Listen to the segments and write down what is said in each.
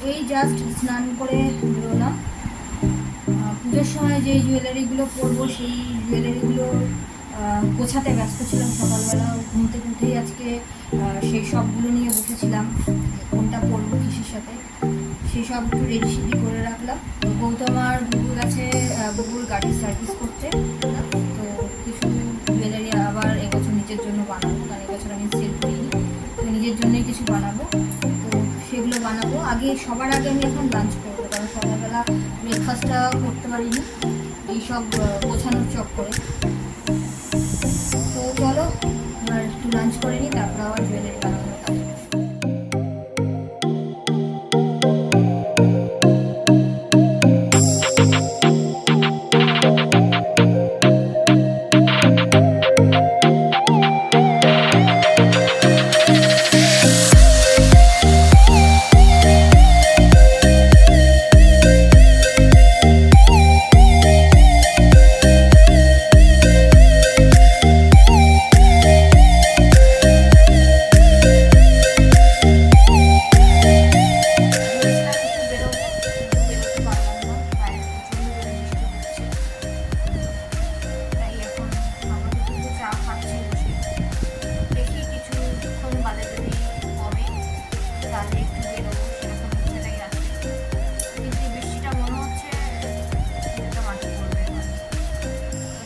এই জাস্ট স্নান করে বেরোলাম। পুজোর সময় যে জুয়েলারিগুলো পরবো সেই জুয়েলারিগুলো গোছাতে ব্যস্ত ছিলাম। সকালবেলা ঘুম থেকে উঠেই আজকে সেই সবগুলো নিয়ে বসেছিলাম, কোনটা পরবো কিসের সাথে, সেই সব একটু রেডি সিডি করে রাখলাম। গৌতম আর বুবু গেছে বুবুর গাড়ির সার্ভিস করতে। তো কিছু জুয়েলারি আবার এবছর নিজের জন্য বানাবো, কারণ এবছর আমি সেল করিনি, তো নিজের জন্যই কিছু বানাবো। তো সেগুলো বানাবো। সবার আগে আমি এখন লাঞ্চ করবো, কারণ সকালবেলা ব্রেকফাস্টটা করতে পারিনি এইসব গোছানোর চক্করে। তো চলো এবার একটু লাঞ্চ করে নিই, তারপর আবার জুয়েলারি বানাবো।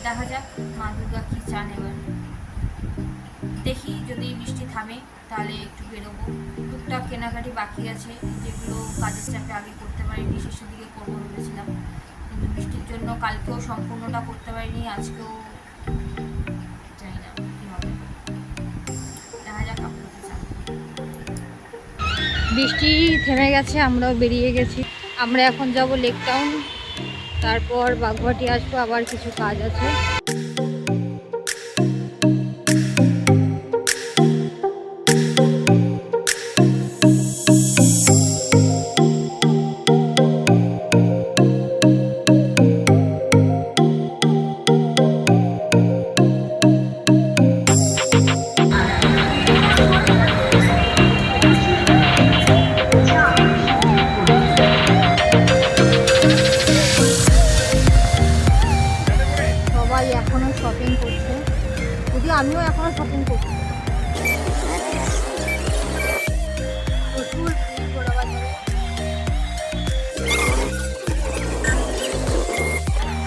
দেখা যাক মা দুর্গা কি চান। এবার দেখি যদি বৃষ্টি থামে তাহলে একটু বেরোবো। টুকটাক কেনাকাটি বাকি আছে, যেগুলো কাজের চাপে আগে করতে পারিনি, শেষের দিকে করবো ভেবেছিলাম, কিন্তু বৃষ্টির জন্য কালকেও সম্পূর্ণটা করতে পারিনি, আজকেও জানি না কী হবে। দেখা যাক আপনাদের চান। বৃষ্টি থেমে গেছে, আমরাও বেরিয়ে গেছি। আমরা এখন যাব লেক টাউন, তারপর বাগবাটি আসবো, আবার কিছু কাজ আছে। সবাই এখনো শপিং করছে, যদি আমিও এখনো শপিং করছি। প্রচুর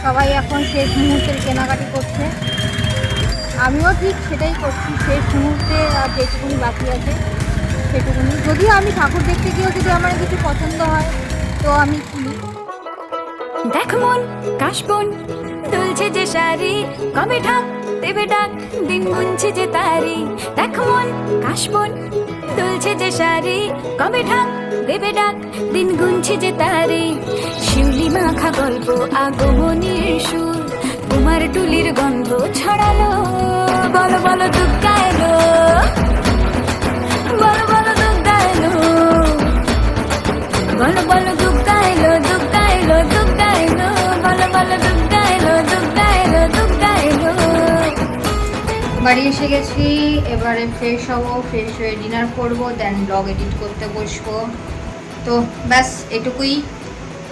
সবাই এখন শেষ মুহূর্তের কেনাকাটি করছে, আমিও ঠিক সেটাই করছি। শেষ মুহূর্তে আর যেটুকুনি বাকি আছে সেটুকুনি, যদিও আমি ঠাকুর দেখতে গিয়েও যদি আমার কিছু পছন্দ হয় তো আমি কিনি। দেখ মন কাশবন দুলছে যে শাড়ি, কবে ঠাক দেবে ডাক, দিন গুনছে যে তারি। দেখ মন কাশবন দুলছে যে শাড়ি, কবে ঠাক দেবে ডাক, দিন গুনছে যে তারি। শিউলি মাখা গল্প আগমনীর সুর, কুমার টুলির গন্ধ ছড়ালো। বলো বলো দুর্গা এলো, বলো বলো দুর্গা এলো, বলো বলো দুর্গা এলো, দুর্গা এলো, দুর্গা এলো, বলো বলো দুর্গা এলো, দুর্গা এলো, দুর্গা এলো। বাড়ি এসে গেছি, এবারে ফ্রেশ হবো, ফ্রেশ হয়ে ডিনার করবো, দেন ব্লগ এডিট করতে বসবো। তো ব্যাস এটুকুই,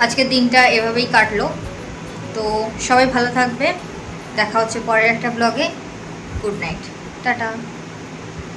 আজকের দিনটা এভাবেই কাটলো। তো সবাই ভালো থাকবে, দেখা হচ্ছে পরের একটা ব্লগে। Good night, tata.